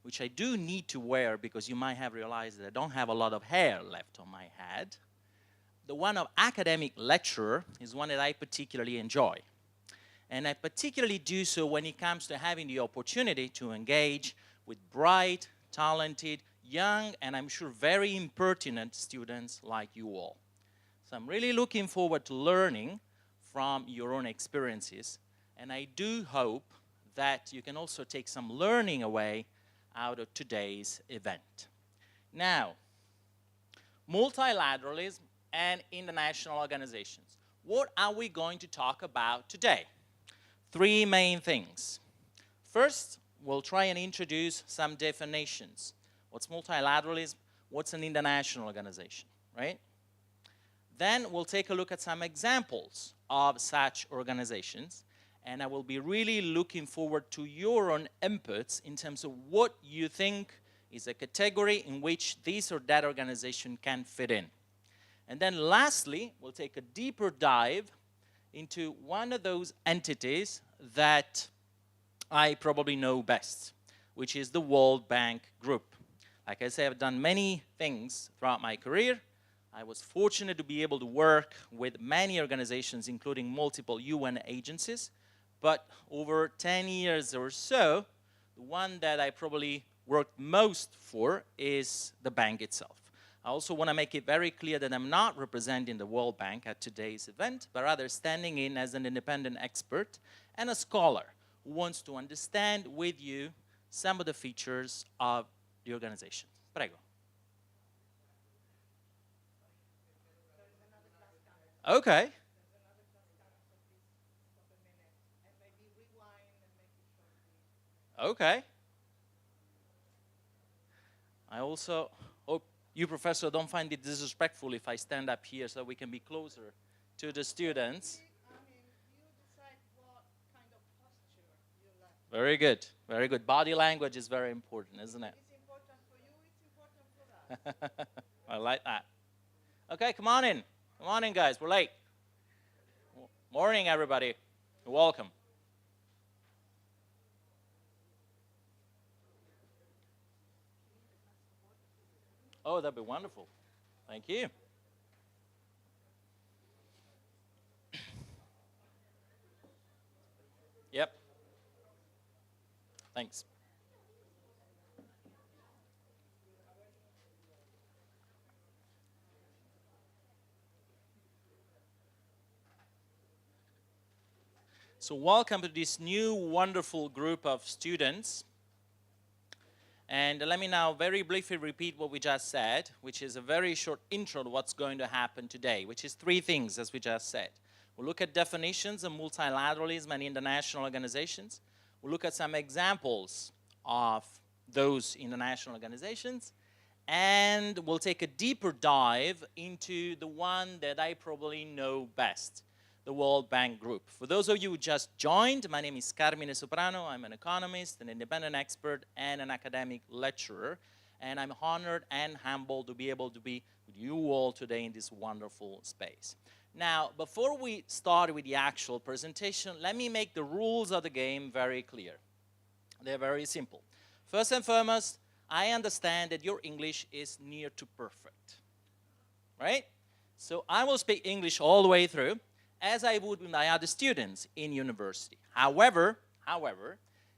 which I do need to wear because you might have realized that I don't have a lot of hair left on my head. The one of academic lecturer is one that I particularly enjoy. And I particularly do so when it comes to having the opportunity to engage with bright, talented, young, and I'm sure very impertinent students like you all. So I'm really looking forward to learning from your own experiences, and I do hope that you can also take some learning away out of today's event. Now, multilateralism and international organizations. What are we going to talk about today? Three main things. First, we'll try and introduce some definitions. What's multilateralism? What's an international organization, right? Then we'll take a look at some examples of such organizations, and I will be really looking forward to your own inputs in terms of what you think is a category in which this or that organization can fit in. And then lastly, we'll take a deeper dive into one of those entities that I probably know best, which is the World Bank Group. Like I say, I've done many things throughout my career. I was fortunate to be able to work with many organizations, including multiple UN agencies. But over 10 years or so, the one that I probably worked most for is the bank itself. I also want to make it very clear that I'm not representing the World Bank at today's event, but rather standing in as an independent expert and a scholar who wants to understand with you some of the features of the organization. Prego. Okay. Okay. I also hope you, Professor, don't find it disrespectful if I stand up here so we can be closer to the students. I mean, you decide what kind of posture you like. Very good. Very good. Body language is very important, isn't it? It's important for you, it's important for us. I like that. Okay, come on in. Come on in, guys. We're late. Morning, everybody. You're welcome. Oh, that'd be wonderful. Thank you. Yep. Thanks. So welcome to this new wonderful group of students. And let me now very briefly repeat what we just said, which is a very short intro to what's going to happen today, which is three things, as we just said. We'll look at definitions of multilateralism and international organizations. We'll look at some examples of those international organizations. And we'll take a deeper dive into the one that I probably know best, the World Bank Group. For those of you who just joined, my name is Carmine Soprano. I'm an economist, an independent expert, and an academic lecturer. And I'm honored and humbled to be able to be with you all today in this wonderful space. Now, before we start with the actual presentation, let me make the rules of the game very clear. They're very simple. First and foremost, I understand that your English is near to perfect, right? So I will speak English all the way through, as I would with my other students in university. However,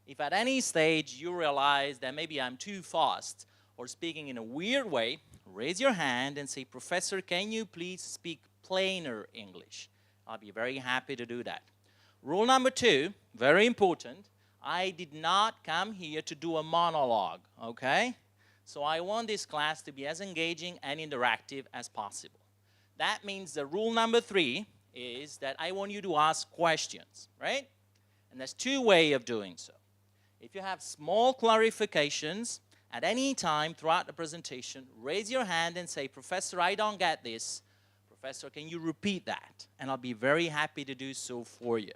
if at any stage you realize that maybe I'm too fast or speaking in a weird way, raise your hand and say, Professor, can you please speak plainer English? I'll be very happy to do that. Rule number 2, very important, I did not come here to do a monologue, okay? So I want this class to be as engaging and interactive as possible. That means the rule number 3 is that I want you to ask questions, right? And there's 2 ways of doing so. If you have small clarifications at any time throughout the presentation, raise your hand and say, Professor, I don't get this. Professor, can you repeat that? And I'll be very happy to do so for you.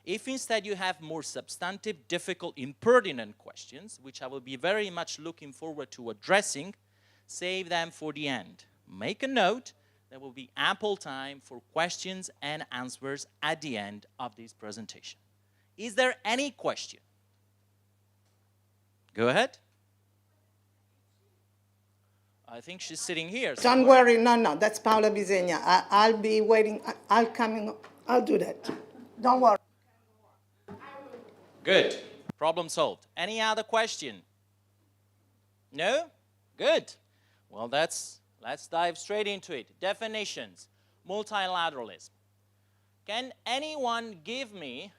If instead you have more substantive, difficult, impertinent questions, which I will be very much looking forward to addressing, save them for the end. Make a note. There will be ample time for questions and answers at the end of this presentation. Is there any question? Go ahead. I think she's sitting here. Don't worry, no, that's Paola Bisegna. I'll be waiting. I'll do that. Don't worry. Good. Problem solved. Any other question? No? Good. Well, let's dive straight into it. Definitions. Multilateralism. Can anyone give me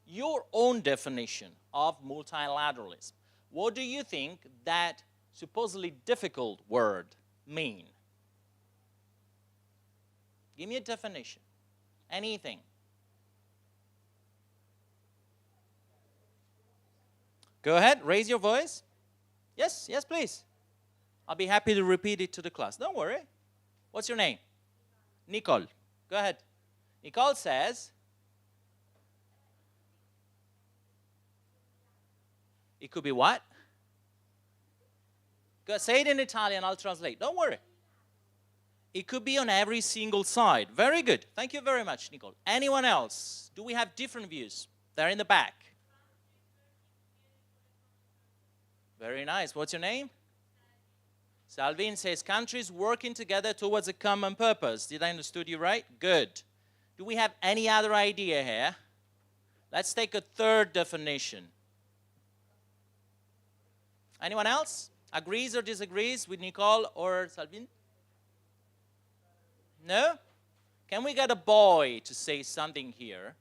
your own definition of multilateralism? What do you think that supposedly difficult word mean? Give me a definition. Anything. Go ahead, raise your voice. Yes, yes, please. I'll be happy to repeat it to the class. Don't worry. What's your name? Nicole. Go ahead. Nicole says, it could be what? Go say it in Italian, I'll translate. Don't worry. It could be on every single side. Very good. Thank you very much, Nicole. Anyone else? Do we have different views? They're in the back. Very nice. What's your name? Salvin says, countries working together towards a common purpose. Did I understand you right? Good. Do we have any other idea here? Let's take a third definition. Anyone else? Agrees or disagrees with Nicole or Salvin? No? Can we get a boy to say something here?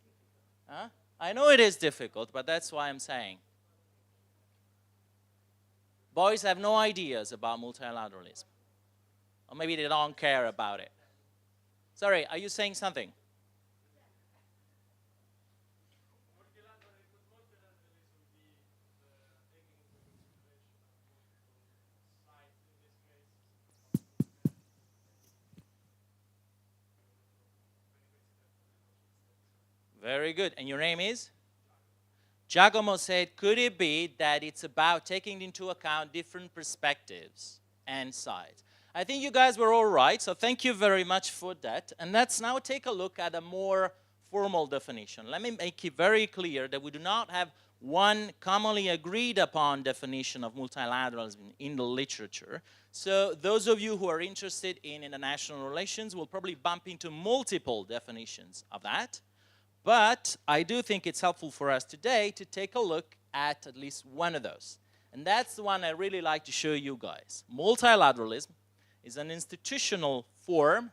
Huh? I know it is difficult, but that's why I'm saying. Boys have no ideas about multilateralism. Or maybe they don't care about it. Sorry, are you saying something? Very good. And your name is? Giacomo said, could it be that it's about taking into account different perspectives and sides? I think you guys were all right, so thank you very much for that. And let's now take a look at a more formal definition. Let me make it very clear that we do not have one commonly agreed upon definition of multilateralism in the literature. So those of you who are interested in international relations will probably bump into multiple definitions of that. But I do think it's helpful for us today to take a look at least one of those. And that's the one I really like to show you guys. Multilateralism is an institutional form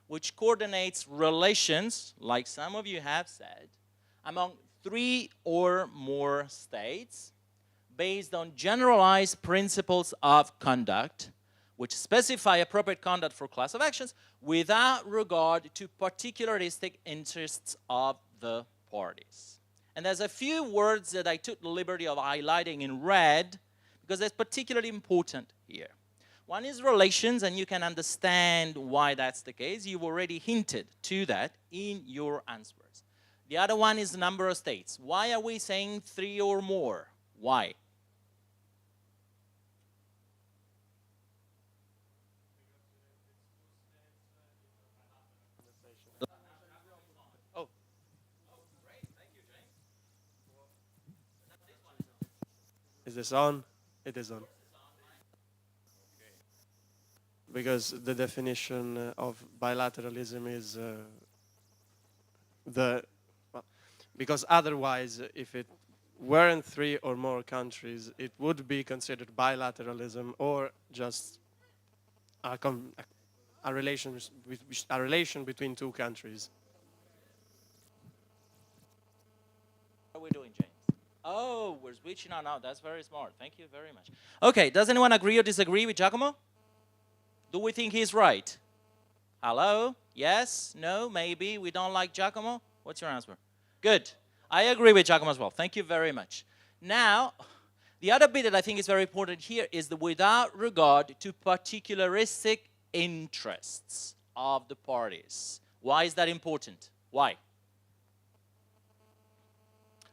which coordinates relations, like some of you have said, among 3 or more states based on generalized principles of conduct which specify appropriate conduct for class of actions without regard to particularistic interests of the parties. And there's a few words that I took the liberty of highlighting in red because that's particularly important here. One is relations, and you can understand why that's the case. You've already hinted to that in your answers. The other one is the number of states. Why are we saying 3 or more? Why? Is this on? It is on. Because the definition of bilateralism is because otherwise, if it weren't 3 or more countries, it would be considered bilateralism or just a relation between 2 countries. What are we doing, James? Oh, we're switching on now. That's very smart. Thank you very much. Okay, does anyone agree or disagree with Giacomo? Do we think he's right? Hello? Yes? No? Maybe? We don't like Giacomo? What's your answer? Good. I agree with Giacomo as well. Thank you very much. Now, the other bit that I think is very important here is the without regard to particularistic interests of the parties. Why is that important? Why?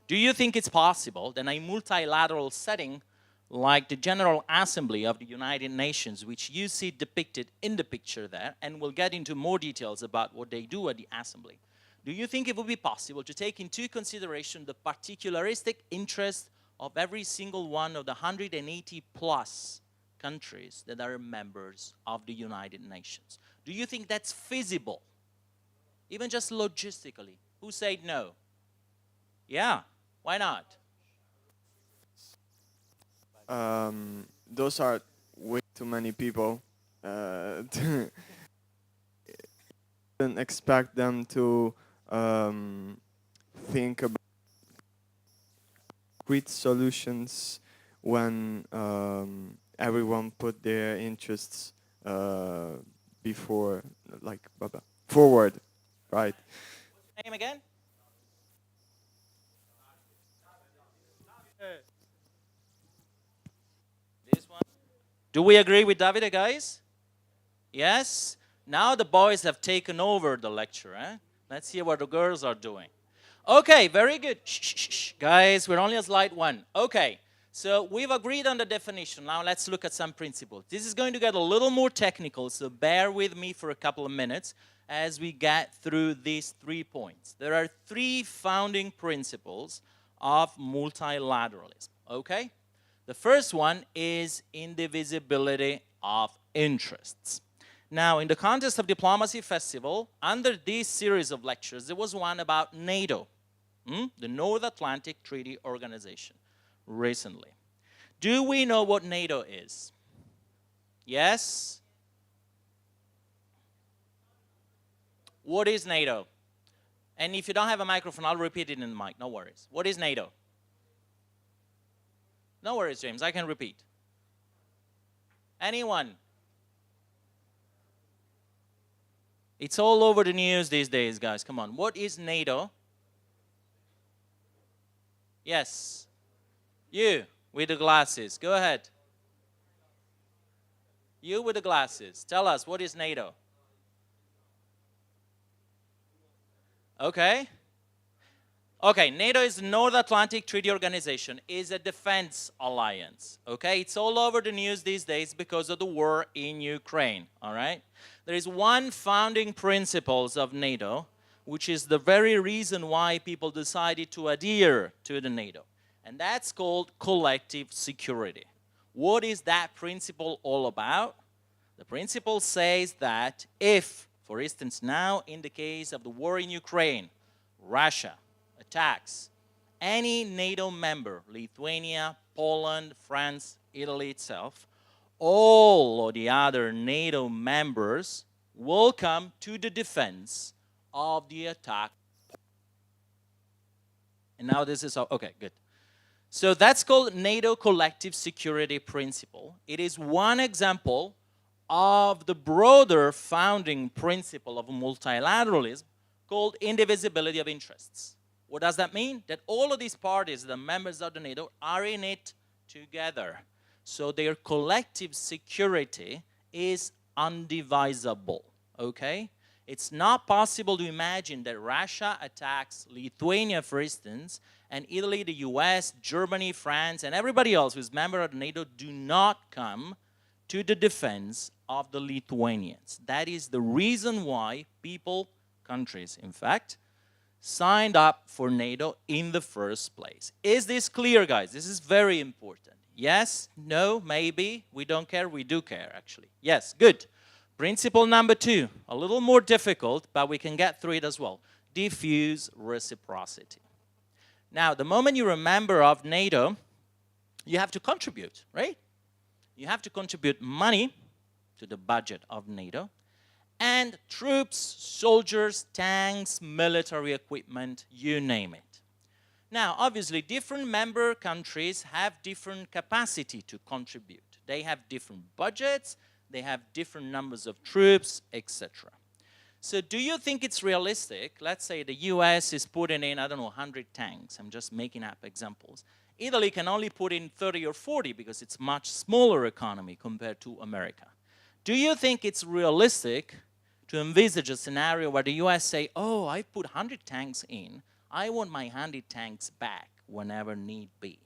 Do you think it's possible that in a multilateral setting like the General Assembly of the United Nations, which you see depicted in the picture there, and we'll get into more details about what they do at the Assembly, do you think it would be possible to take into consideration the particularistic interest of every single one of the 180 plus countries that are members of the United Nations. Do you think that's feasible? Even just logistically. Who said no? Yeah, why not? Those are way too many people. Don't expect them to think about concrete solutions when everyone put their interests before, like, forward, right? Name again? This one. Do we agree with Davide, guys? Yes? Now the boys have taken over the lecture. Let's see what the girls are doing. Okay, very good. Shh, shh, shh. Guys, we're only on slide 1. Okay, so we've agreed on the definition. Now let's look at some principles. This is going to get a little more technical, so bear with me for a couple of minutes as we get through these 3 points. There are 3 founding principles of multilateralism, okay? The first one is indivisibility of interests. Now, in the context of Diplomacy Festival, under this series of lectures, there was one about NATO, the North Atlantic Treaty Organization, recently. Do we know what NATO is? Yes? What is NATO? And if you don't have a microphone, I'll repeat it in the mic, no worries. What is NATO? No worries, James, I can repeat. Anyone? It's all over the news these days, guys. Come on. What is NATO? Yes. You with the glasses. Go ahead. You with the glasses. Tell us, what is NATO? Okay. Okay, NATO is the North Atlantic Treaty Organization. It's a defense alliance. Okay, it's all over the news these days because of the war in Ukraine. All right. There is one founding principles of NATO, which is the very reason why people decided to adhere to the NATO, and that's called collective security. What is that principle all about? The principle says that if, for instance, now in the case of the war in Ukraine, Russia attacks any NATO member, Lithuania, Poland, France, Italy itself, all of the other NATO members will come to the defense of the attack. And now this is, okay, good. So that's called NATO Collective Security Principle. It is one example of the broader founding principle of multilateralism called indivisibility of interests. What does that mean? That all of these parties, the members of the NATO, are in it together. So their collective security is undivisible, okay? It's not possible to imagine that Russia attacks Lithuania, for instance, and Italy, the US, Germany, France, and everybody else who's member of NATO do not come to the defense of the Lithuanians. That is the reason why people, countries in fact, signed up for NATO in the first place. Is this clear, guys? This is very important. Yes, no, maybe, we don't care, we do care actually. Yes, good. Principle number 2, a little more difficult, but we can get through it as well. Diffuse reciprocity. Now, the moment you're a member of NATO, you have to contribute, right? You have to contribute money to the budget of NATO, and troops, soldiers, tanks, military equipment, you name it. Now, obviously, different member countries have different capacity to contribute. They have different budgets, they have different numbers of troops, etc. So do you think it's realistic? Let's say the US is putting in, I don't know, 100 tanks. I'm just making up examples. Italy can only put in 30 or 40 because it's a much smaller economy compared to America. Do you think it's realistic to envisage a scenario where the US say, oh, I put 100 tanks in, I want my 100 tanks back whenever need be.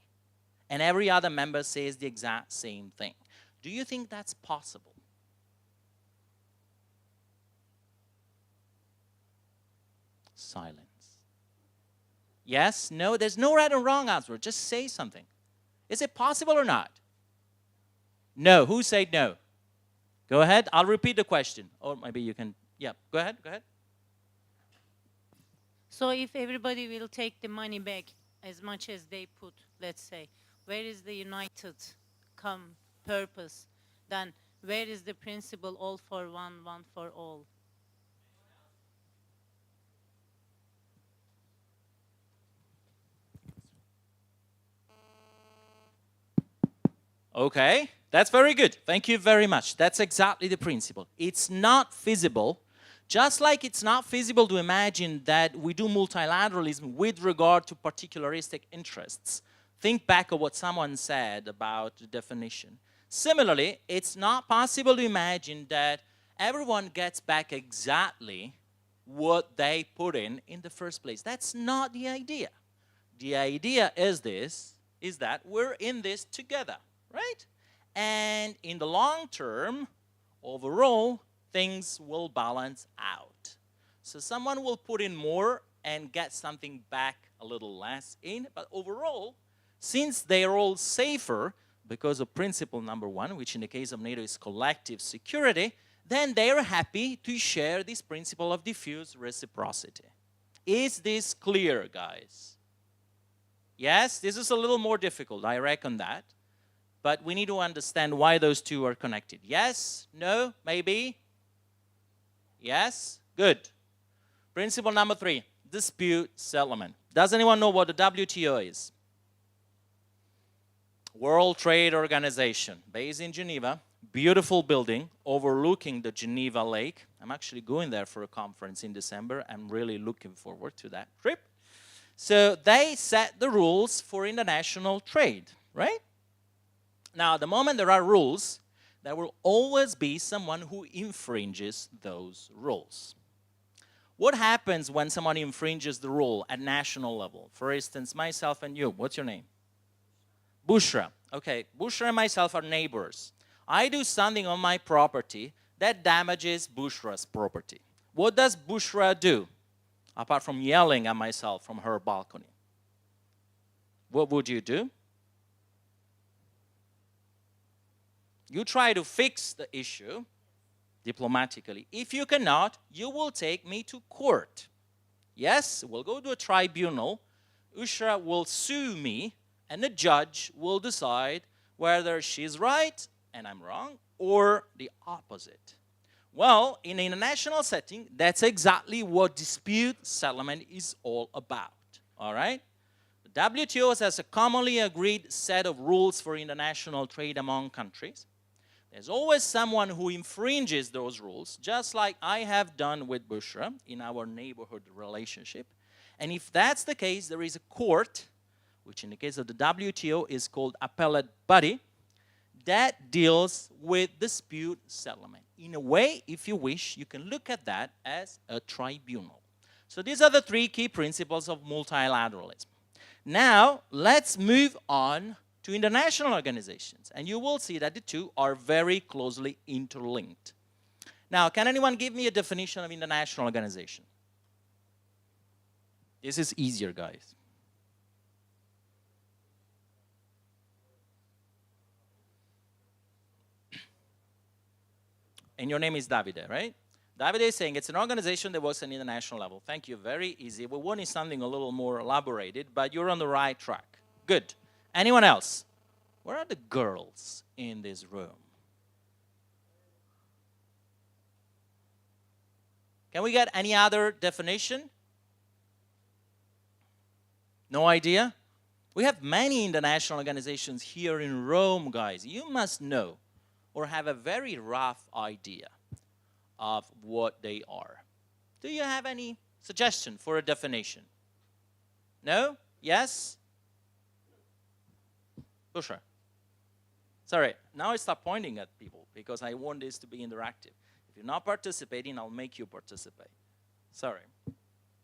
And every other member says the exact same thing. Do you think that's possible? Silence. Yes, no, there's no right or wrong answer. Just say something. Is it possible or not? No. Who said no? Go ahead. I'll repeat the question. Or maybe you can, yeah, go ahead, go ahead. So if everybody will take the money back as much as they put, let's say, where is the united purpose? Then where is the principle all for one, one for all? Okay, that's very good. Thank you very much. That's exactly the principle. It's not feasible, just like it's not feasible to imagine that we do multilateralism with regard to particularistic interests. Think back of what someone said about the definition. Similarly, it's not possible to imagine that everyone gets back exactly what they put in the first place. That's not the idea. The idea is that we're in this together. Right? And in the long term, overall, things will balance out. So someone will put in more and get something back a little less in, but overall, since they are all safer because of principle number one, which in the case of NATO is collective security, then they are happy to share this principle of diffuse reciprocity. Is this clear, guys? Yes, this is a little more difficult, I reckon that. But we need to understand why those two are connected. Yes? No? Maybe? Yes? Good. Principle number 3, dispute settlement. Does anyone know what the WTO is? World Trade Organization, based in Geneva. Beautiful building overlooking the Geneva Lake. I'm actually going there for a conference in December. I'm really looking forward to that trip. So they set the rules for international trade, right? Now, the moment there are rules, there will always be someone who infringes those rules. What happens when someone infringes the rule at national level? For instance, myself and you. What's your name? Bushra. Okay, Bushra and myself are neighbors. I do something on my property that damages Bushra's property. What does Bushra do, apart from yelling at myself from her balcony? What would you do? You try to fix the issue diplomatically. If you cannot, you will take me to court. Yes, we'll go to a tribunal. Bushra will sue me, and the judge will decide whether she's right and I'm wrong, or the opposite. Well, in an international setting, that's exactly what dispute settlement is all about. All right? The WTO has a commonly agreed set of rules for international trade among countries. There's always someone who infringes those rules, just like I have done with Bushra in our neighborhood relationship. And if that's the case, there is a court, which in the case of the WTO is called appellate body, that deals with dispute settlement. In a way, if you wish, you can look at that as a tribunal. So these are the 3 key principles of multilateralism. Now, let's move on to international organizations, and you will see that the two are very closely interlinked. Now, can anyone give me a definition of international organization? This is easier, guys. And your name is Davide, right? Davide is saying it's an organization that works at an international level. Thank you, very easy. We wanted something a little more elaborated, but you're on the right track. Good. Anyone else? Where are the girls in this room? Can we get any other definition? No idea? We have many international organizations here in Rome, guys. You must know or have a very rough idea of what they are. Do you have any suggestion for a definition? No? Yes? Bushra. Sorry, now I stop pointing at people because I want this to be interactive. If you're not participating, I'll make you participate. Sorry.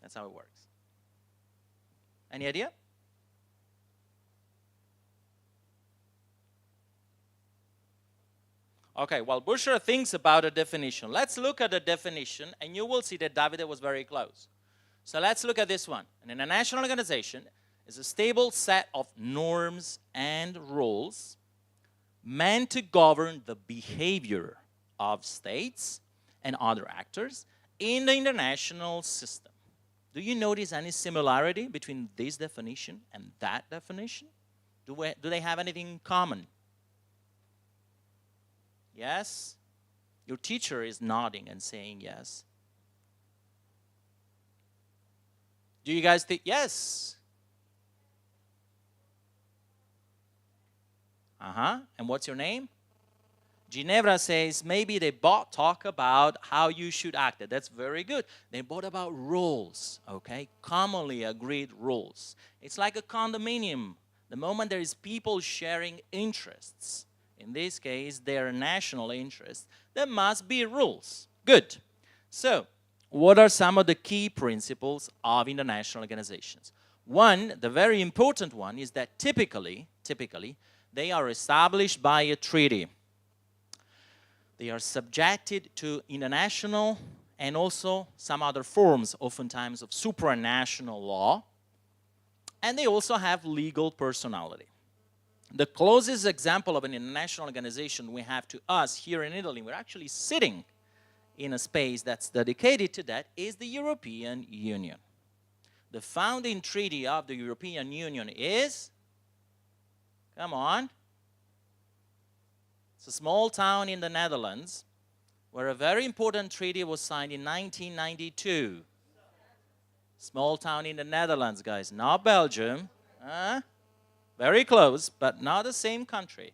That's how it works. Any idea? Okay, while Bushra thinks about a definition, let's look at the definition, and you will see that Davide was very close. So let's look at this one. An international organization is a stable set of norms and rules meant to govern the behavior of states and other actors in the international system. Do you notice any similarity between this definition and that definition? Do they have anything in common? Yes? Your teacher is nodding and saying yes. Do you guys think yes? And what's your name? Ginevra says maybe they both talk about how you should act. That's very good. They both about rules, okay? Commonly agreed rules. It's like a condominium. The moment there is people sharing interests, in this case, their national interests, there must be rules. Good. So, what are some of the key principles of international organizations? One, the very important one, is that typically, they are established by a treaty. They are subjected to international and also some other forms, oftentimes of supranational law, and they also have legal personality. The closest example of an international organization we have to us here in Italy, we're actually sitting in a space that's dedicated to that, is the European Union. The founding treaty of the European Union is, come on, it's a small town in the Netherlands where a very important treaty was signed in 1992. Small town in the Netherlands, guys, not Belgium. Very close, but not the same country.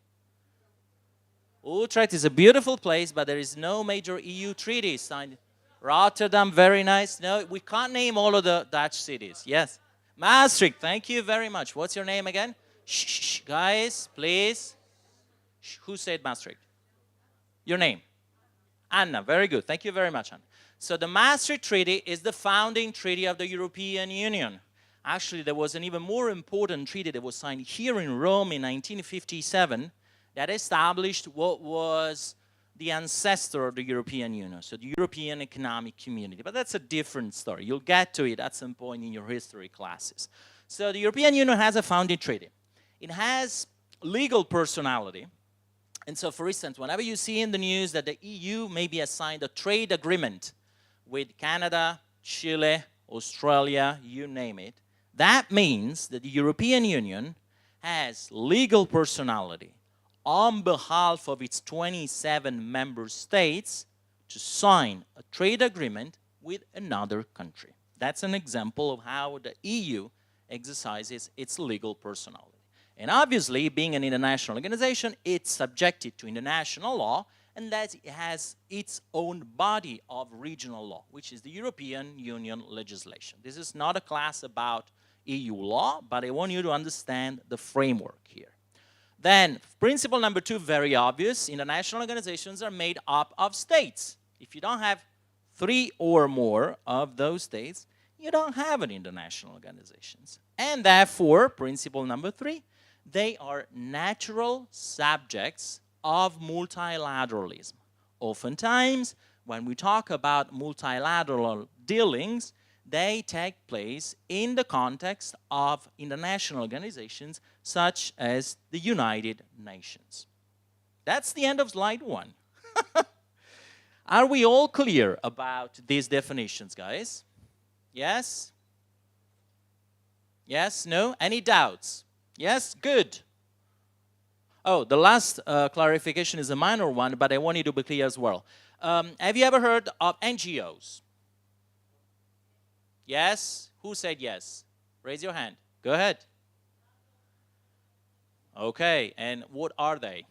Utrecht is a beautiful place, but there is no major EU treaty signed. Rotterdam, very nice. No, we can't name all of the Dutch cities. Yes. Maastricht, thank you very much. What's your name again? Shh, guys, please. Who said Maastricht? Your name? Anna, very good. Thank you very much, Anna. So the Maastricht Treaty is the founding treaty of the European Union. Actually, there was an even more important treaty that was signed here in Rome in 1957 that established what was the ancestor of the European Union, so the European Economic Community. But that's a different story. You'll get to it at some point in your history classes. So the European Union has a founding treaty. It has legal personality. And so, for instance, whenever you see in the news that the EU maybe has signed a trade agreement with Canada, Chile, Australia, you name it, that means that the European Union has legal personality on behalf of its 27 member states to sign a trade agreement with another country. That's an example of how the EU exercises its legal personality. And obviously, being an international organization, it's subjected to international law, and that it has its own body of regional law, which is the European Union legislation. This is not a class about EU law, but I want you to understand the framework here. Then, principle number 2, very obvious. International organizations are made up of states. If you don't have 3 or more of those states, you don't have an international organizations. And therefore, principle number 3, they are natural subjects of multilateralism. Oftentimes, when we talk about multilateral dealings, they take place in the context of international organizations such as the United Nations. That's the end of slide 1. Are we all clear about these definitions, guys? Yes? Yes? No? Any doubts? Yes? Good. Oh, the last clarification is a minor one, but I want you to be clear as well. Have you ever heard of NGOs? Yes? Who said yes? Raise your hand. Go ahead. Okay, and what are they?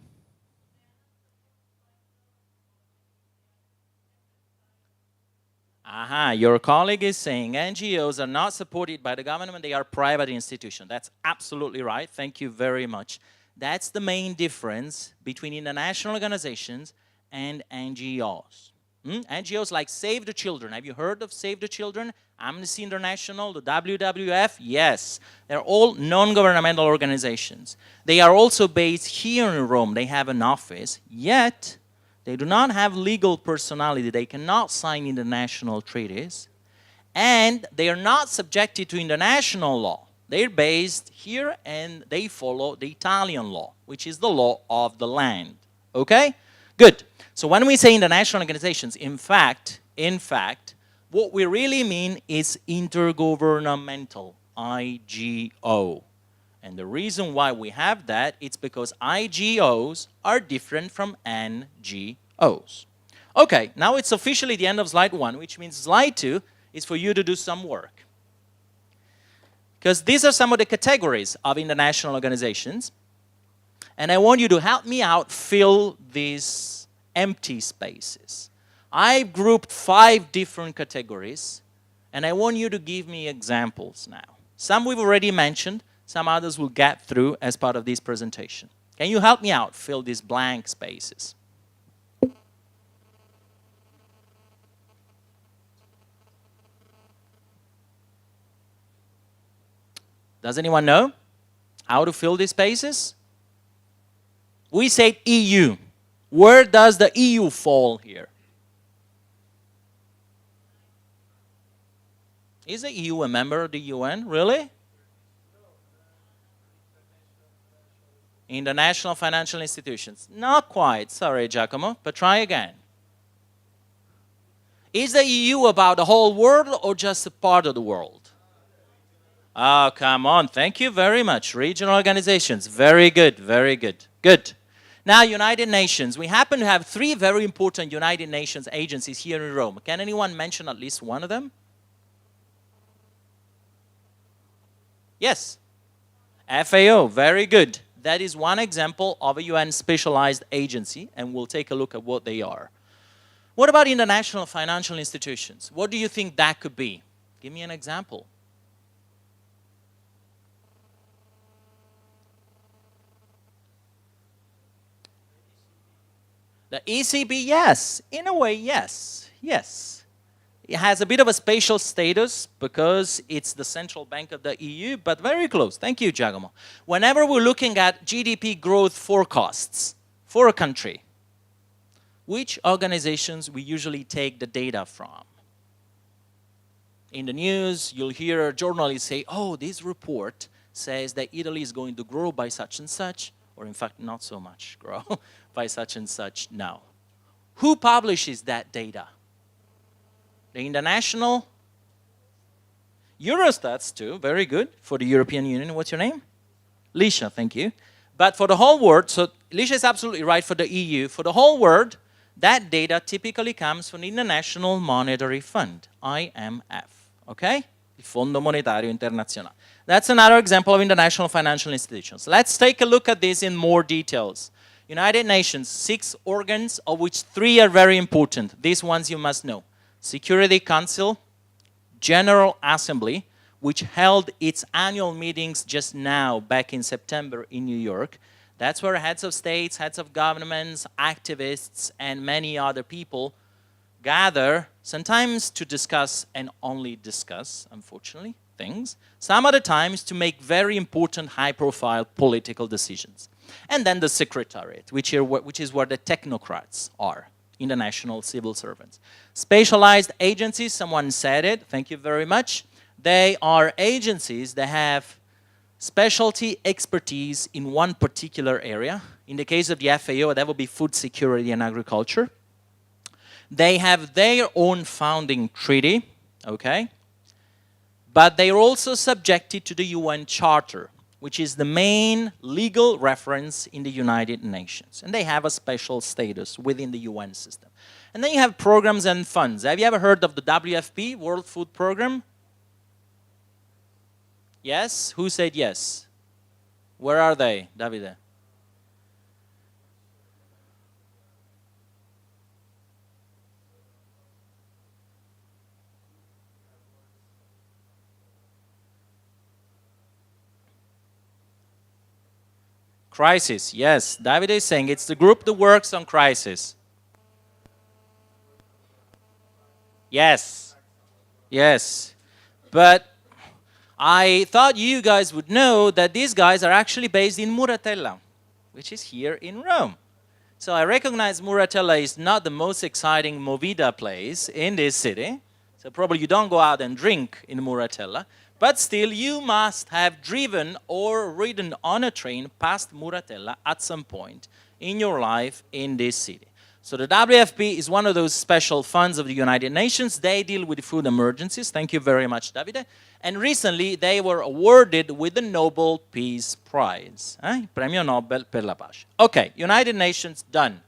Your colleague is saying NGOs are not supported by the government, they are private institutions. That's absolutely right. Thank you very much. That's the main difference between international organizations and NGOs. NGOs like Save the Children. Have you heard of Save the Children? Amnesty International, the WWF? Yes. They're all non-governmental organizations. They are also based here in Rome. They have an office, yet they do not have legal personality. They cannot sign international treaties. And they are not subjected to international law. They're based here and they follow the Italian law, which is the law of the land. Okay? Good. So when we say international organizations, in fact, what we really mean is intergovernmental, IGO. And the reason why we have that, it's because IGOs are different from NGOs. Okay, now it's officially the end of slide 1, which means slide 2 is for you to do some work. Because these are some of the categories of international organizations. And I want you to help me out fill these empty spaces. I've grouped 5 different categories, and I want you to give me examples now. Some we've already mentioned, some others we'll get through as part of this presentation. Can you help me out fill these blank spaces? Does anyone know how to fill these spaces? We said EU. Where does the EU fall here? Is the EU a member of the UN? Really? International financial institutions. Not quite. Sorry, Giacomo, but try again. Is the EU about the whole world or just a part of the world? Oh, come on. Thank you very much. Regional organizations. Very good, very good. Good. Now, United Nations. We happen to have 3 very important United Nations agencies here in Rome. Can anyone mention at least one of them? Yes. FAO. Very good. That is one example of a UN specialized agency, and we'll take a look at what they are. What about international financial institutions? What do you think that could be? Give me an example. The ECB, yes. In a way, yes. Yes. It has a bit of a spatial status because it's the central bank of the EU, but very close. Thank you, Giacomo. Whenever we're looking at GDP growth forecasts for a country, which organizations we usually take the data from? In the news, you'll hear journalists say, oh, this report says that Italy is going to grow by such and such, or in fact, not so much grow by such and such now. Who publishes that data? The international? Eurostat's too, very good. For the European Union, what's your name? Lisha, thank you. But for the whole world, so Lisha is absolutely right for the EU. For the whole world, that data typically comes from the International Monetary Fund, IMF, okay? Il Fondo Monetario Internazionale. That's another example of international financial institutions. Let's take a look at this in more details. United Nations, 6 organs, of which 3 are very important. These ones you must know. Security Council, General Assembly, which held its annual meetings just now, back in September in New York. That's where heads of states, heads of governments, activists, and many other people gather, sometimes to discuss and only discuss, unfortunately, things, some other times to make very important high-profile political decisions. And then the Secretariat, which is where the technocrats are, international civil servants. Specialized agencies, someone said it, thank you very much. They are agencies that have specialty expertise in one particular area. In the case of the FAO, that would be food security and agriculture. They have their own founding treaty, okay? But they are also subjected to the UN Charter, which is the main legal reference in the United Nations. And they have a special status within the UN system. And then you have programs and funds. Have you ever heard of the WFP, World Food Program? Yes? Who said yes? Where are they, Davide? Crisis, yes. Davide is saying it's the group that works on crisis. Yes. Yes. But I thought you guys would know that these guys are actually based in Muratella, which is here in Rome. So I recognize Muratella is not the most exciting movida place in this city. So probably you don't go out and drink in Muratella. But still, you must have driven or ridden on a train past Muratella at some point in your life in this city. So the WFP is one of those special funds of the United Nations. They deal with food emergencies. Thank you very much, Davide. And recently, they were awarded with the Nobel Peace Prize. Premio Nobel per la pace. Okay, United Nations, done.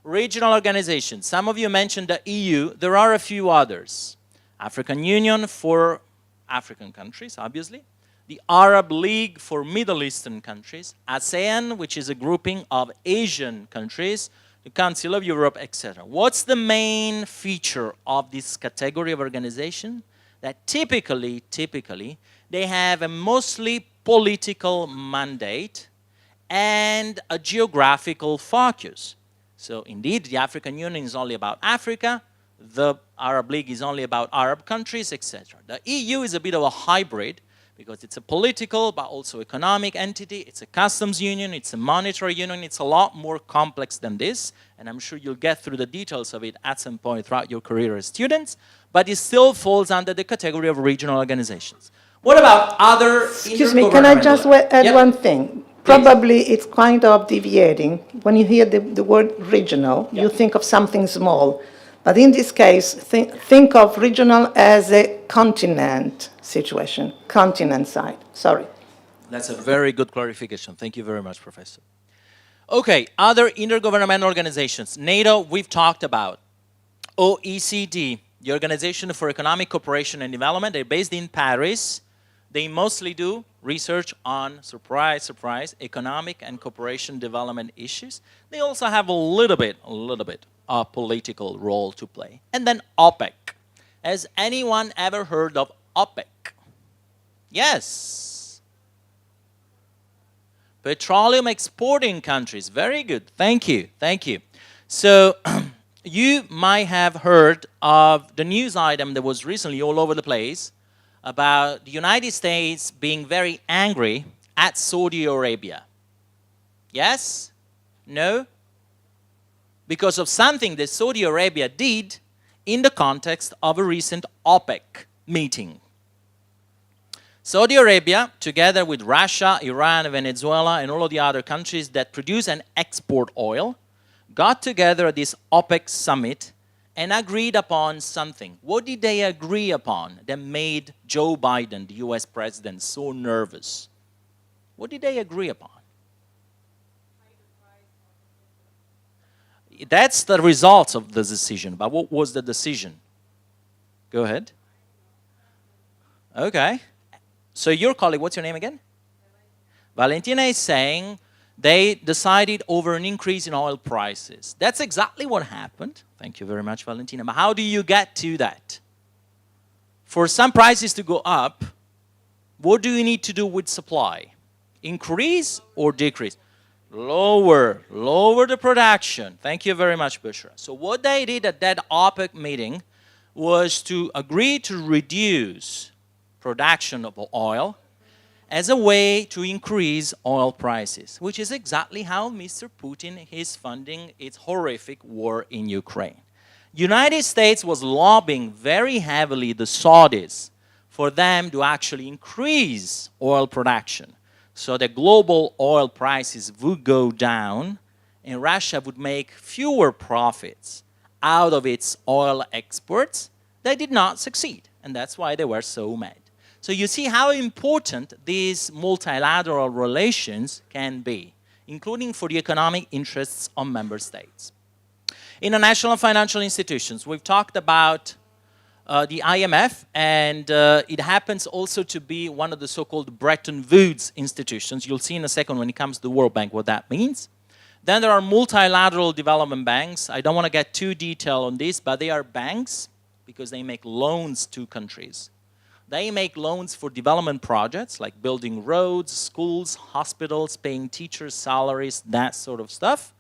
Regional organizations. Some of you mentioned the EU. There are a few others. African Union for African countries, obviously. The Arab League for Middle Eastern countries. ASEAN, which is a grouping of Asian countries. The Council of Europe, etc. What's the main feature of this category of organization? That typically, they have a mostly political mandate and a geographical focus. So indeed, the African Union is only about Africa, the Arab League is only about Arab countries, etc. The EU is a bit of a hybrid because it's a political but also economic entity, it's a customs union, it's a monetary union, it's a lot more complex than this, and I'm sure you'll get through the details of it at some point throughout your career as students, but it still falls under the category of regional organizations. What about other Excuse me, can I just add Yep. one thing? Probably it's kind of deviating. When you hear the word regional, you think of something small. But in this case, think of regional as a continent situation, continent side. Sorry. That's a very good clarification. Thank you very much, Professor. Okay, other intergovernmental organizations. NATO, we've talked about. OECD, the Organization for Economic Cooperation and Development, they're based in Paris. They mostly do research on, surprise, surprise, economic and cooperation development issues. They also have a little bit a political role to play. And then OPEC. Has anyone ever heard of OPEC? Yes. Petroleum exporting countries. Very good. Thank you. Thank you. So you might have heard of the news item that was recently all over the place about the United States being very angry at Saudi Arabia. Yes? No? Because of something that Saudi Arabia did in the context of a recent OPEC meeting. Saudi Arabia, together with Russia, Iran, Venezuela, and all of the other countries that produce and export oil, got together at this OPEC summit and agreed upon something. What did they agree upon that made Joe Biden, the US president, so nervous? What did they agree upon? That's the result of the decision, but what was the decision? Go ahead. Okay. So your colleague, what's your name again? Valentina is saying they decided over an increase in oil prices. That's exactly what happened. Thank you very much, Valentina. But how do you get to that? For some prices to go up, what do you need to do with supply? Increase or decrease? Lower the production. Thank you very much, Bushra. So what they did at that OPEC meeting was to agree to reduce production of oil as a way to increase oil prices, which is exactly how Mr. Putin is funding its horrific war in Ukraine. United States was lobbying very heavily the Saudis for them to actually increase oil production so that global oil prices would go down and Russia would make fewer profits out of its oil exports. They did not succeed, and that's why they were so mad. So you see how important these multilateral relations can be, including for the economic interests of member states. International financial institutions, we've talked about the IMF, and it happens also to be one of the so-called Bretton Woods institutions. You'll see in a second when it comes to the World Bank what that means. Then there are multilateral development banks. I don't want to get too detailed on this, but they are banks because they make loans to countries. They make loans for development projects like building roads, schools, hospitals, paying teachers' salaries, that sort of stuff.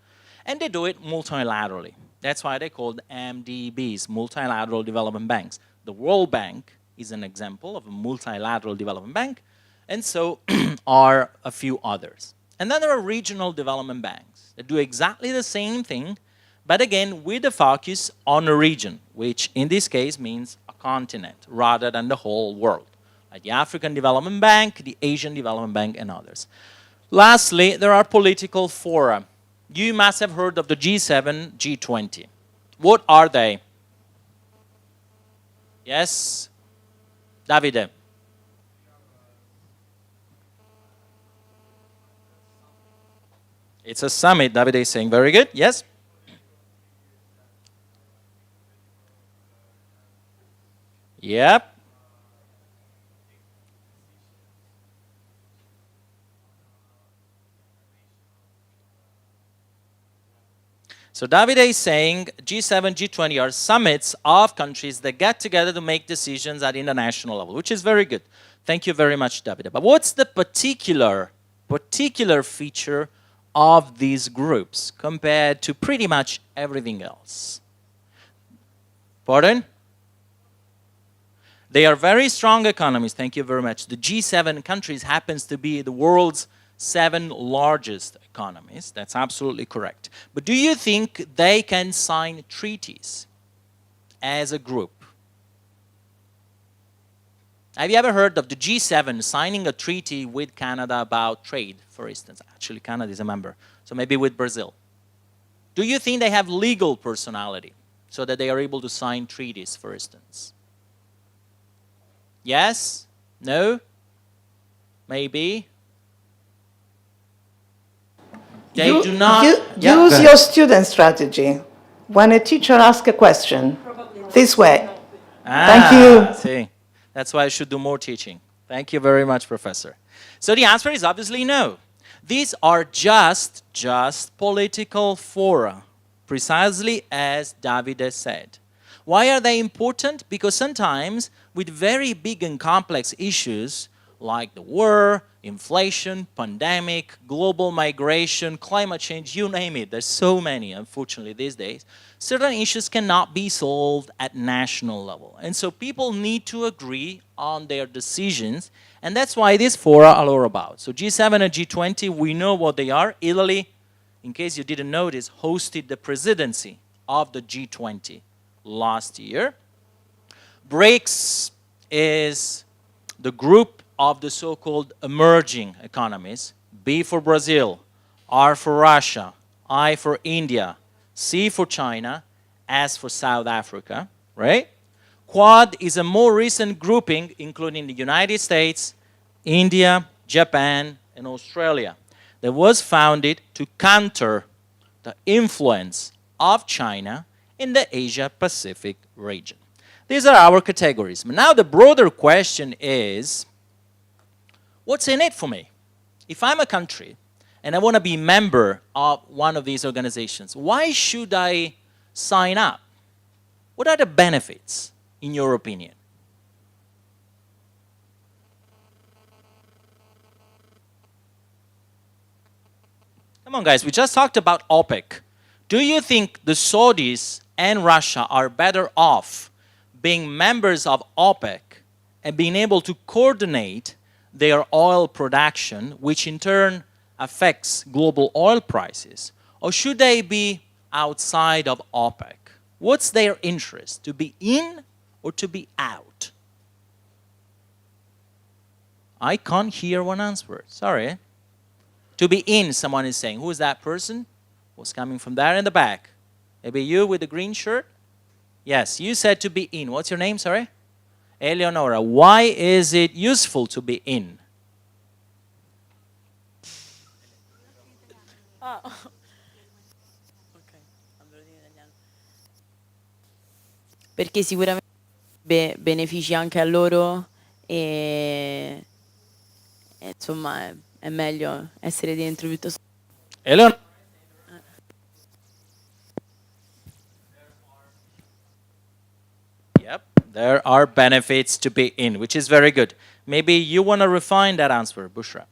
And they do it multilaterally. That's why they're called MDBs, multilateral development banks. The World Bank is an example of a multilateral development bank, and so are a few others. And then there are regional development banks that do exactly the same thing, but again with a focus on a region, which in this case means a continent rather than the whole world. Like the African Development Bank, the Asian Development Bank, and others. Lastly, there are political fora. You must have heard of the G7, G20. What are they? Yes? Davide. It's a summit, Davide is saying. Very good. Yes? Yep. So Davide is saying G7, G20 are summits of countries that get together to make decisions at international level, which is very good. Thank you very much, Davide. But what's the particular feature of these groups compared to pretty much everything else? Pardon? They are very strong economies. Thank you very much. The G7 countries happens to be the world's 7 largest economies. That's absolutely correct. But do you think they can sign treaties as a group? Have you ever heard of the G7 signing a treaty with Canada about trade, for instance? Actually, Canada is a member, so maybe with Brazil. Do you think they have legal personality so that they are able to sign treaties, for instance? Yes? No? Maybe? They do not. Use your student strategy. When a teacher asks a question, this way. Thank you. See, that's why I should do more teaching. Thank you very much, Professor. So the answer is obviously no. These are just political fora, precisely as Davide said. Why are they important? Because sometimes with very big and complex issues like the war, inflation, pandemic, global migration, climate change, you name it. There's so many, unfortunately, these days. Certain issues cannot be solved at national level. And so people need to agree on their decisions. And that's why these fora are all about. So G7 and G20, we know what they are. Italy, in case you didn't notice, hosted the presidency of the G20 last year. BRICS is the group of the so-called emerging economies. B for Brazil, R for Russia, I for India, C for China, S for South Africa, right? Quad is a more recent grouping including the United States, India, Japan, and Australia that was founded to counter the influence of China in the Asia-Pacific region. These are our categories. But now the broader question is, what's in it for me? If I'm a country and I want to be a member of one of these organizations, why should I sign up? What are the benefits, in your opinion? Come on, guys, we just talked about OPEC. Do you think the Saudis and Russia are better off being members of OPEC and being able to coordinate their oil production, which in turn affects global oil prices? Or should they be outside of OPEC? What's their interest? To be in or to be out? I can't hear one answer. Sorry. To be in, someone is saying. Who is that person? Who's coming from there in the back? Maybe you with the green shirt? Yes, you said to be in. What's your name, sorry? Eleonora. Why is it useful to be in? Perché sicuramente benefici anche a loro e insomma è meglio essere dentro piuttosto. Eleonora. Yep, there are benefits to be in, which is very good. Maybe you want to refine that answer, Bushra.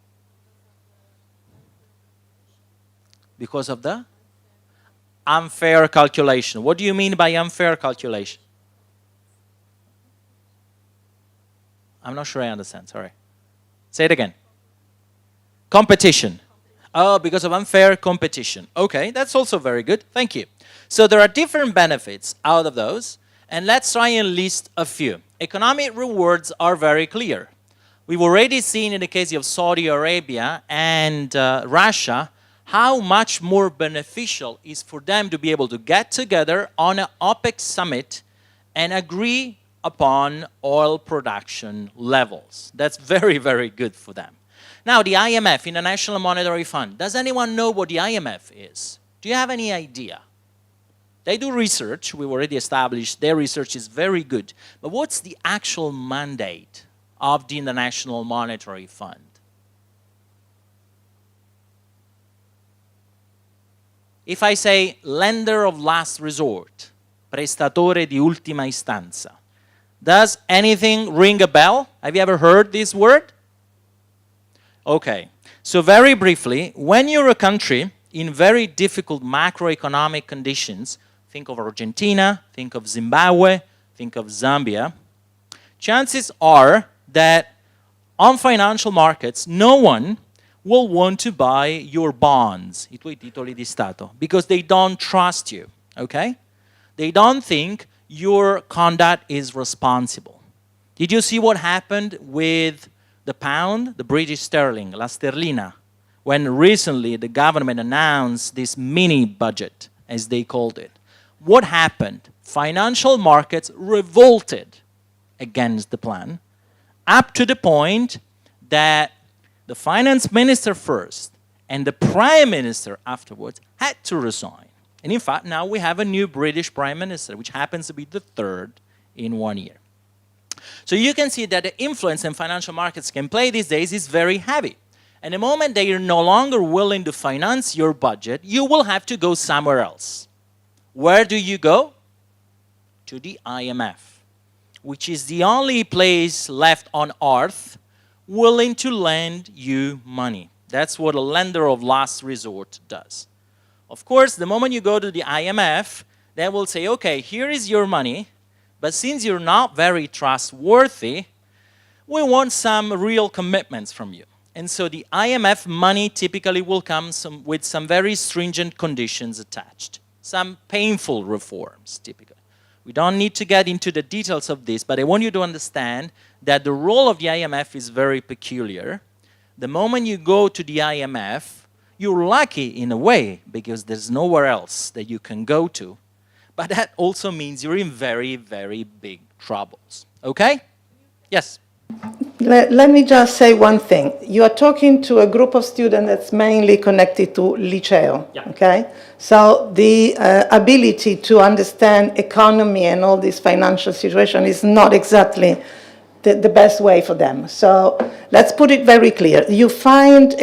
Because of the unfair calculation. What do you mean by unfair calculation? I'm not sure I understand, sorry. Say it again. Competition. Oh, because of unfair competition. Okay, that's also very good. Thank you. So there are different benefits out of those, and let's try and list a few. Economic rewards are very clear. We've already seen in the case of Saudi Arabia and Russia how much more beneficial it is for them to be able to get together on an OPEC summit and agree upon oil production levels. That's very, very good for them. Now, the IMF, International Monetary Fund, does anyone know what the IMF is? Do you have any idea? They do research. We've already established their research is very good. But what's the actual mandate of the International Monetary Fund? If I say lender of last resort, prestatore di ultima istanza, does anything ring a bell? Have you ever heard this word? Okay, so very briefly, when you're a country in very difficult macroeconomic conditions, think of Argentina, think of Zimbabwe, think of Zambia, chances are that on financial markets, no one will want to buy your bonds, i tuoi titoli di Stato, because they don't trust you, okay? They don't think your conduct is responsible. Did you see what happened with the pound, the British sterling, la sterlina, when recently the government announced this mini budget, as they called it? What happened? Financial markets revolted against the plan, up to the point that the finance minister first and the prime minister afterwards had to resign. And in fact, now we have a new British prime minister, which happens to be the third in 1 year. So you can see that the influence in financial markets can play these days is very heavy. And the moment they are no longer willing to finance your budget, you will have to go somewhere else. Where do you go? To the IMF, which is the only place left on earth willing to lend you money. That's what a lender of last resort does. Of course, the moment you go to the IMF, they will say, okay, here is your money, but since you're not very trustworthy, we want some real commitments from you. And so the IMF money typically will come with some very stringent conditions attached, some painful reforms typically. We don't need to get into the details of this, but I want you to understand that the role of the IMF is very peculiar. The moment you go to the IMF, you're lucky in a way because there's nowhere else that you can go to. But that also means you're in very, very big troubles. Okay? Yes? Let me just say one thing. You are talking to a group of students that's mainly connected to liceo, okay? So the ability to understand economy and all this financial situation is not exactly the best way for them. So let's put it very clear. You find,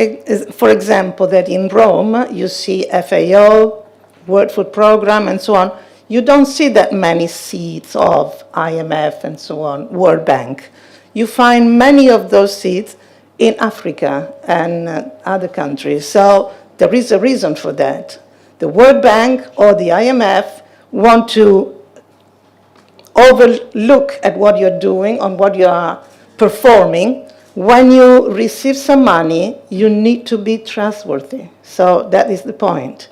for example, that in Rome, you see FAO, World Food Program, and so on. You don't see that many seats of IMF and so on, World Bank. You find many of those seats in Africa and other countries. So there is a reason for that. The World Bank or the IMF want to overlook at what you're doing, on what you are performing. When you receive some money, you need to be trustworthy. So that is the point.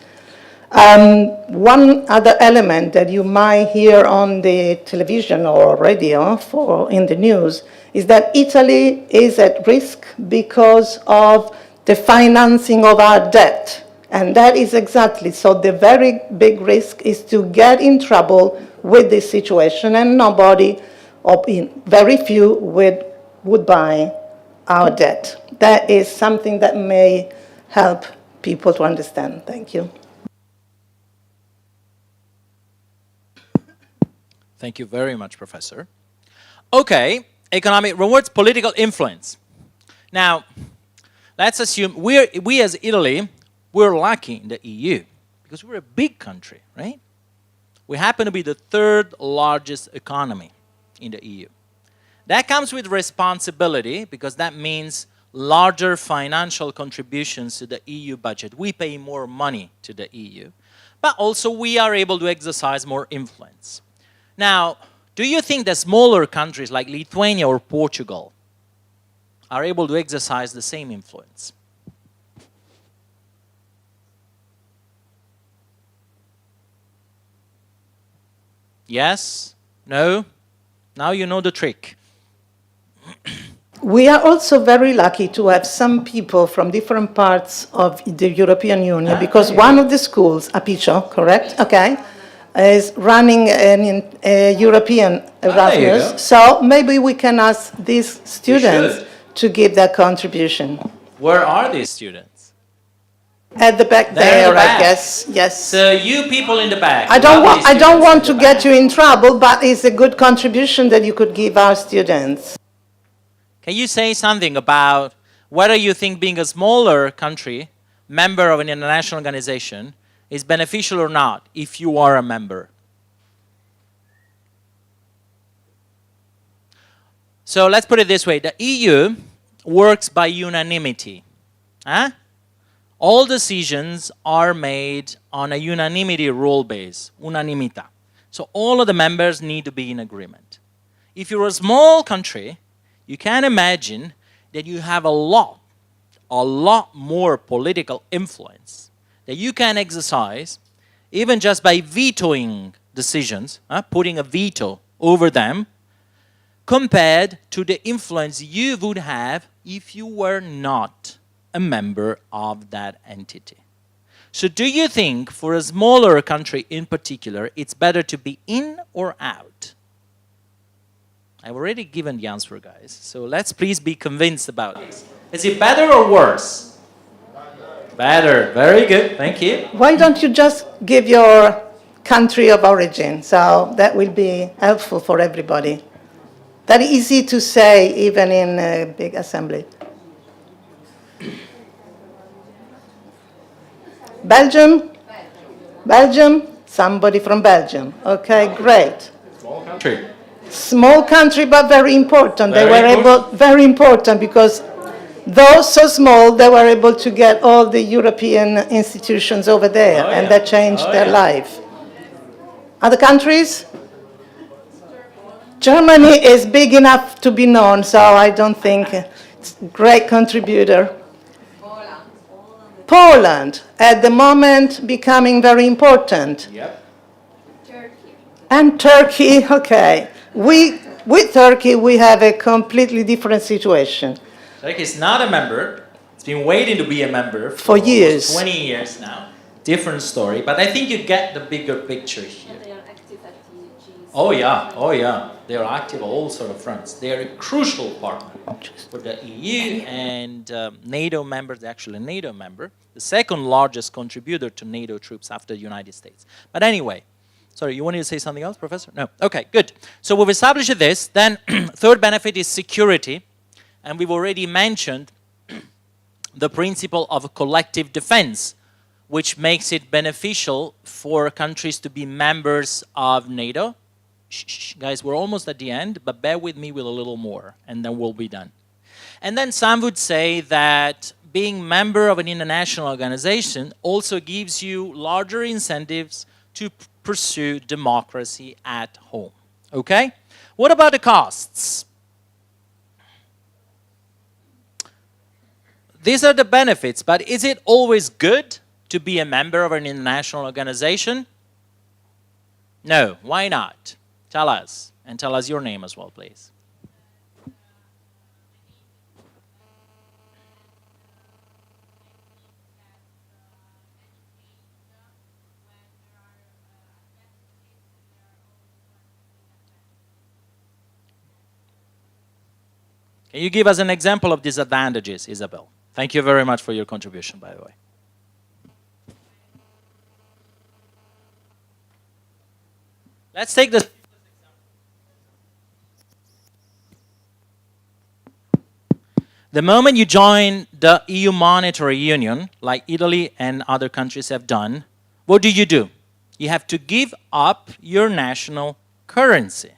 One other element that you might hear on the television or radio in the news is that Italy is at risk because of the financing of our debt. And that is exactly, so the very big risk is to get in trouble with this situation, and nobody, or very few, would buy our debt. That is something that may help people to understand. Thank you. Thank you very much, Professor. Okay, economic rewards, political influence. Now, let's assume we as Italy, we're lucky in the EU because we're a big country, right? We happen to be the third largest economy in the EU. That comes with responsibility because that means larger financial contributions to the EU budget. We pay more money to the EU, but also we are able to exercise more influence. Now, do you think that smaller countries like Lithuania or Portugal are able to exercise the same influence? Yes? No? Now you know the trick. We are also very lucky to have some people from different parts of the European Union, because one of the schools, Apiccio, correct? Okay, is running a European there you Erasmus. go. So maybe we can ask these students should. to give their contribution. Where are these students? At the back They're in there, the back. I guess. Yes. So you people in the back. I don't lovely want students to in the get back. you in trouble, but it's a good contribution that you could give our students. Can you say something about whether you think being a smaller country, member of an international organization, is beneficial or not if you are a member? So let's put it this way. The EU works by unanimity. Huh? All decisions are made on a unanimity rule base, unanimità. So all of the members need to be in agreement. If you're a small country, you can imagine that you have a lot more political influence that you can exercise even just by vetoing decisions, putting a veto over them, compared to the influence you would have if you were not a member of that entity. So do you think for a smaller country in particular, it's better to be in or out? I've already given the answer, guys. So let's please be convinced about this. Is it better or worse? Better. Very good. Thank you. Why don't you just give your country of origin? So that will be helpful for everybody. That easy to say even in a big assembly. Belgium? Belgium? Somebody from Belgium. Okay, great. Small country. Small country, but very important. Very Very important, because though so small, they were able to get all the European institutions over there, and that changed their life. Other countries? Germany is big enough to be known, so I don't think it's a great contributor. Poland, at the moment, becoming very important. Yep. And Turkey, okay. With Turkey, we have a completely different situation. Turkey is not a member. It's been waiting to be a member For almost years. 20 years now. Different story, but I think you get the bigger picture here. They are active at the G7. Oh yeah. They are active on all sort of fronts. They are a crucial partner for the EU and NATO members, actually a NATO member, the second largest contributor to NATO troops after the United States. But anyway, sorry, you wanted to say something else, Professor? No. Okay, good. So we've established this. Then third benefit is security. And we've already mentioned the principle of collective defense, which makes it beneficial for countries to be members of NATO. Guys, we're almost at the end, but bear with me with a little more, and then we'll be done. And then some would say that being member of an international organization also gives you larger incentives to pursue democracy at home. Okay? What about the costs? These are the benefits, but is it always good to be a member of an international organization? No. Why not? Tell us, and tell us your name as well, please. Can you give us an example of disadvantages, Isabel? Thank you very much for your contribution, by the way. Let's take this. The moment you join the EU monetary union, like Italy and other countries have done, what do? You have to give up your national currency.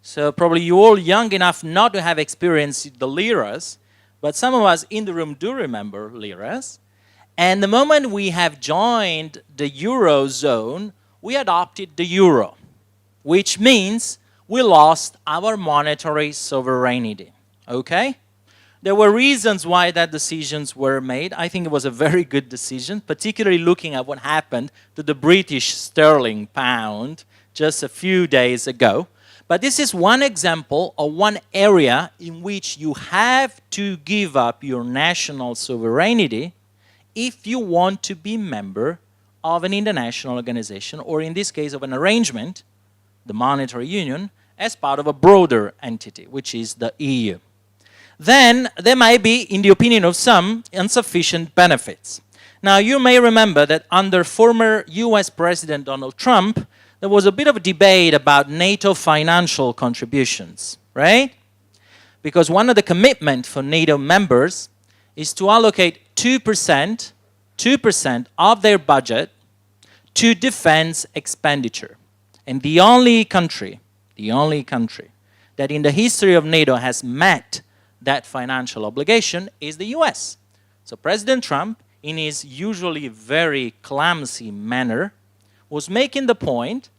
So probably you're all young enough not to have experienced the liras, but some of us in the room do remember liras. And the moment we have joined the Eurozone, we adopted the euro, which means we lost our monetary sovereignty. Okay? There were reasons why that decisions were made. I think it was a very good decision, particularly looking at what happened to the British sterling pound just a few days ago. But this is one example of one area in which you have to give up your national sovereignty if you want to be member of an international organization, or in this case of an arrangement, the monetary union, as part of a broader entity, which is the EU. Then there might be, in the opinion of some, insufficient benefits. Now, you may remember that under former US President Donald Trump, there was a bit of a debate about NATO financial contributions, right? Because one of the commitments for NATO members is to allocate 2% of their budget to defense expenditure. And the only country that in the history of NATO has met that financial obligation is the US. So President Trump, in his usually very clumsy manner, was making the point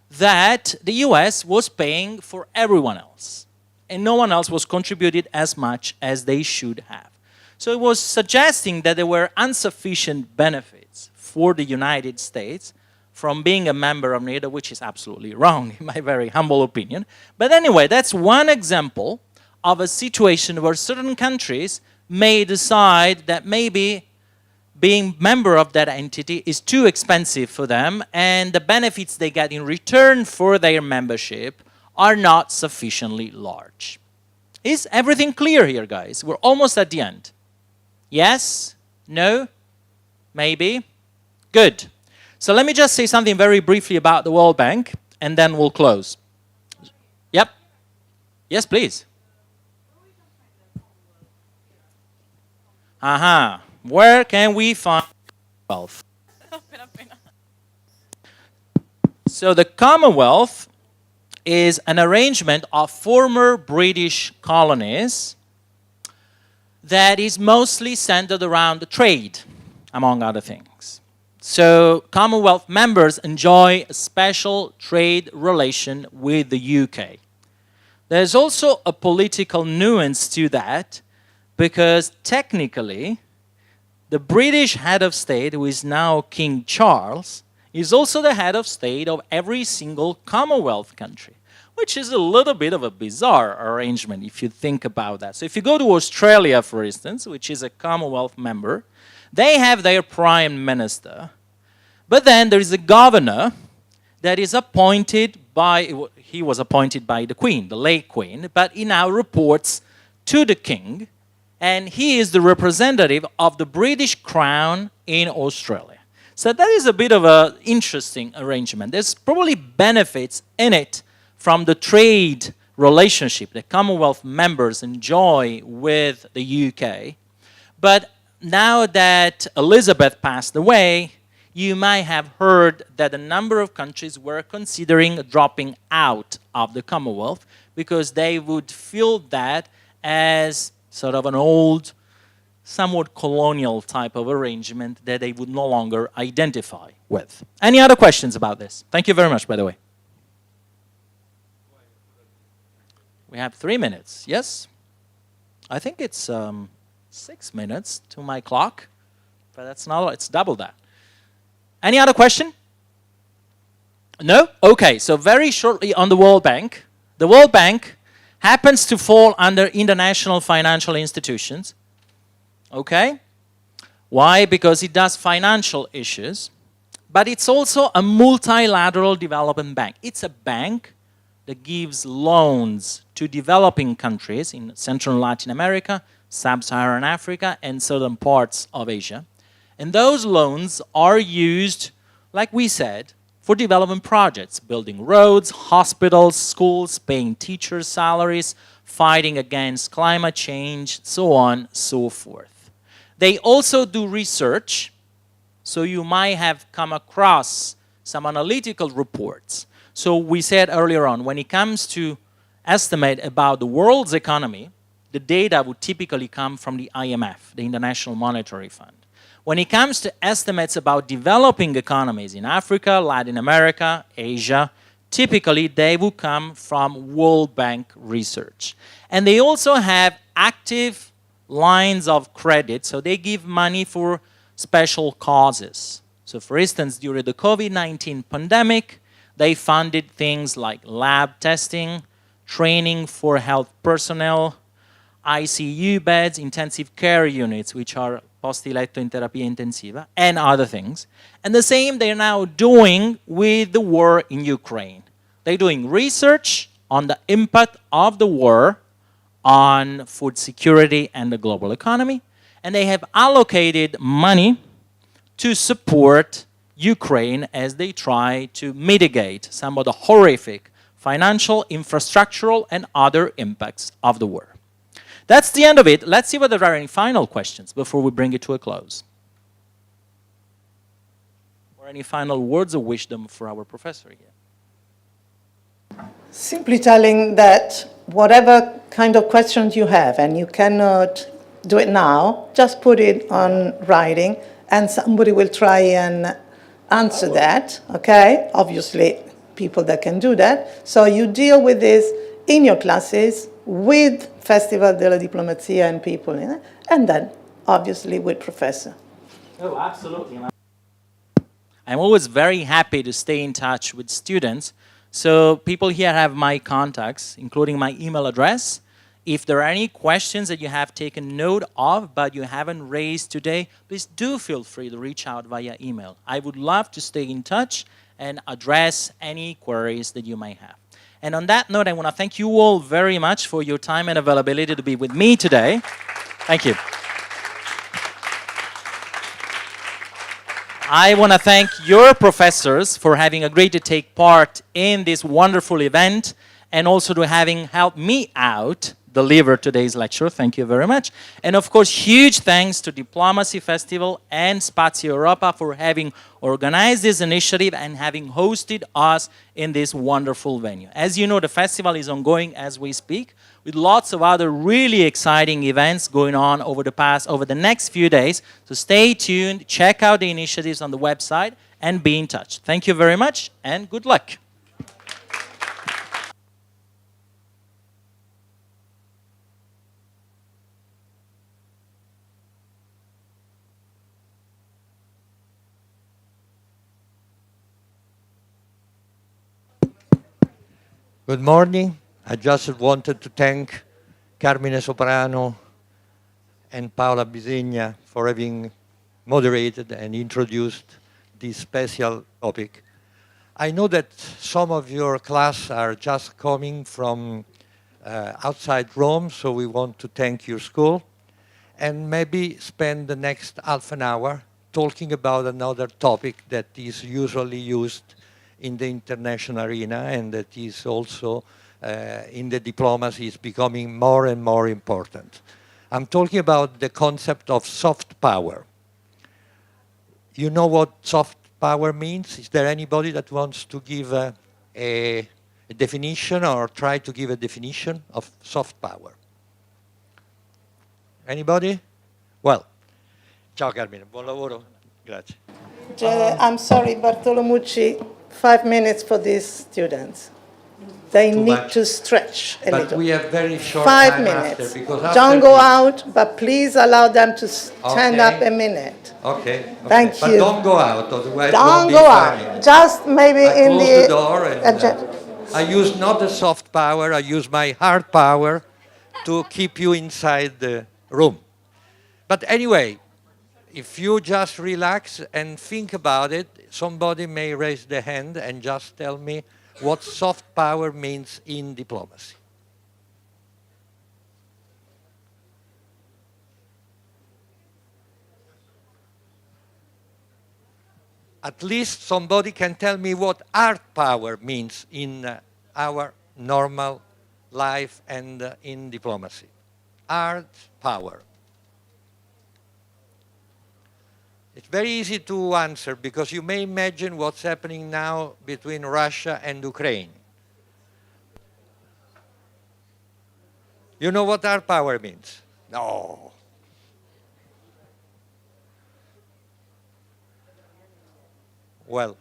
that the US was paying for everyone else, and no one else was contributing as much as they should have. So it was suggesting that there were insufficient benefits for the United States from being a member of NATO, which is absolutely wrong, in my very humble opinion. But anyway, that's one example of a situation where certain countries may decide that maybe being member of that entity is too expensive for them, and the benefits they get in return for their membership are not sufficiently large. Is everything clear here, guys? We're almost at the end. Yes? No? Maybe? Good. So let me just say something very briefly about the World Bank, and then we'll close. Yep. Yes, please. Aha. Where can we find Commonwealth? So the Commonwealth is an arrangement of former British colonies that is mostly centered around trade, among other things. So Commonwealth members enjoy a special trade relation with the UK. There's also a political nuance to that, because technically the British head of state, who is now King Charles, is also the head of state of every single Commonwealth country, which is a little bit of a bizarre arrangement if you think about that. So if you go to Australia, for instance, which is a Commonwealth member, they have their prime minister, but then there is a governor that is appointed by, he was appointed by the Queen, the late Queen, but he now reports to the King, and he is the representative of the British Crown in Australia. So that is a bit of an interesting arrangement. There's probably benefits in it from the trade relationship that Commonwealth members enjoy with the UK. But now that Elizabeth passed away, you might have heard that a number of countries were considering dropping out of the Commonwealth because they would feel that as sort of an old, somewhat colonial type of arrangement that they would no longer identify with. Any other questions about this? Thank you very much, by the way. We have 3 minutes, yes? I think it's 6 minutes to my clock, but that's not, it's double that. Any other question? No? Okay, so very shortly on the World Bank. The World Bank happens to fall under international financial institutions. Okay? Why? Because it does financial issues, but it's also a multilateral development bank. It's a bank that gives loans to developing countries in Central and Latin America, Sub-Saharan Africa, and certain parts of Asia. And those loans are used, like we said, for development projects, building roads, hospitals, schools, paying teachers' salaries, fighting against climate change, so on, so forth. They also do research, so you might have come across some analytical reports. So we said earlier on, when it comes to estimate about the world's economy, the data would typically come from the IMF, the International Monetary Fund. When it comes to estimates about developing economies in Africa, Latin America, Asia, typically they will come from World Bank research. And they also have active lines of credit, so they give money for special causes. So for instance, during the COVID-19 pandemic, they funded things like lab testing, training for health personnel, ICU beds, intensive care units, which are posti letto in terapia intensiva, and other things. And the same they're now doing with the war in Ukraine. They're doing research on the impact of the war on food security and the global economy, and they have allocated money to support Ukraine as they try to mitigate some of the horrific financial, infrastructural, and other impacts of the war. That's the end of it. Let's see whether there are any final questions before we bring it to a close. Or any final words of wisdom for our professor here. Simply telling that whatever kind of questions you have, and you cannot do it now, just put it on writing, and somebody will try and answer that, okay? Obviously, people that can do that. So you deal with this in your classes with Festival della Diplomazia and people in it, and then obviously with professor. Oh, absolutely. I'm always very happy to stay in touch with students. So people here have my contacts, including my email address. If there are any questions that you have taken note of but you haven't raised today, please do feel free to reach out via email. I would love to stay in touch and address any queries that you may have. And on that note, I want to thank you all very much for your time and availability to be with me today. Thank you. I want to thank your professors for having agreed to take part in this wonderful event and also to having helped me out deliver today's lecture. Thank you very much. And of course, huge thanks to Diplomacy Festival and Spazio Europa for having organized this initiative and having hosted us in this wonderful venue. As you know, the festival is ongoing as we speak, with lots of other really exciting events going on over the next few days. So stay tuned, check out the initiatives on the website, and be in touch. Thank you very much, and good luck. Good morning. I just wanted to thank Carmine Soprano and Paola Bisegna for having moderated and introduced this special topic. I know that some of your class are just coming from outside Rome, so we want to thank your school and maybe spend the next half an hour talking about another topic that is usually used in the international arena and that is also in the diplomacy is becoming more and more important. I'm talking about the concept of soft power. You know what soft power means? Is there anybody that wants to give a definition or try to give a definition of soft power? Anybody? Well, ciao Carmine, buon lavoro. Grazie. I'm sorry, Bartolomucci, 5 minutes for these students. They Too need much. to stretch a But little. we have very short 5 time minutes. after, because after Don't go this- out, but please allow them to stand Okay. up a minute. Okay. Thank But you. don't go out, otherwise it Don't won't be go funny. out. Just maybe I in close the door and agenda. I use not the soft power, I use my hard power to keep you inside the room. But anyway, if you just relax and think about it, somebody may raise the hand and just tell me what soft power means in diplomacy. At least somebody can tell me what hard power means in our normal life and in diplomacy. Hard power. It's very easy to answer because you may imagine what's happening now between Russia and Ukraine. You know what hard power means? No. Well,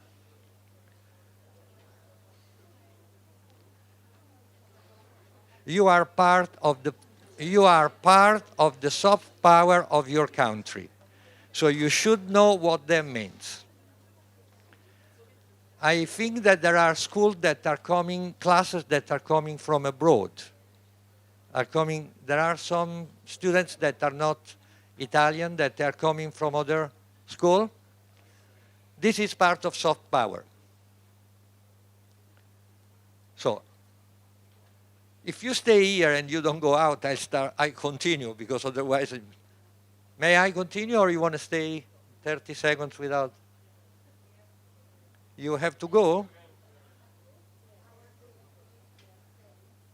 you are part of the soft power of your country. So you should know what that means. I think that there are schools that are coming, classes that are coming from abroad. There are some students that are not Italian, that are coming from other school. This is part of soft power. So, if you stay here and you don't go out, I continue, because otherwise, may I continue, or you want to stay 30 seconds without? You have to go?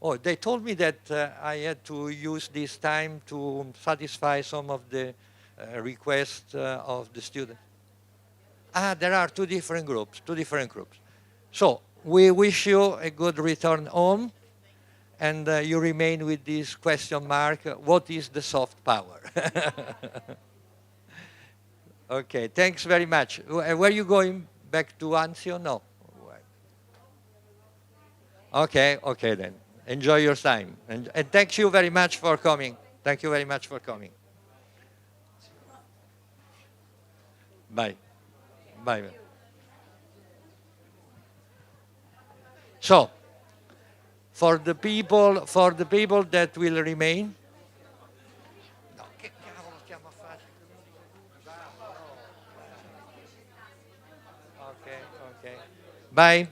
Oh, they told me that I had to use this time to satisfy some of the requests of the students. There are two different groups. So, we wish you a good return home, and you remain with this question mark, what is the soft power? Okay, thanks very much. Where are you going? Back to Anzio? No. Okay, okay then. Enjoy your time. And thank you very much for coming. Thank you very much for coming. Bye. Bye. So, for the people that will remain. No, che cavolo stiamo a fare? Okay, okay. Bye.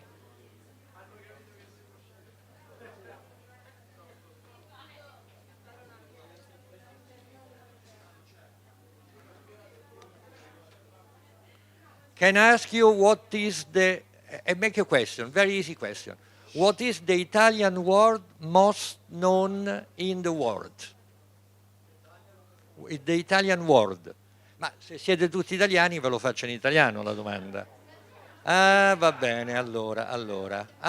Can I ask you what is make a question, very easy question. What is the Italian word most known in the world? The Italian word. Ma se siete tutti italiani ve lo faccio in italiano la domanda. Ah, va bene, allora.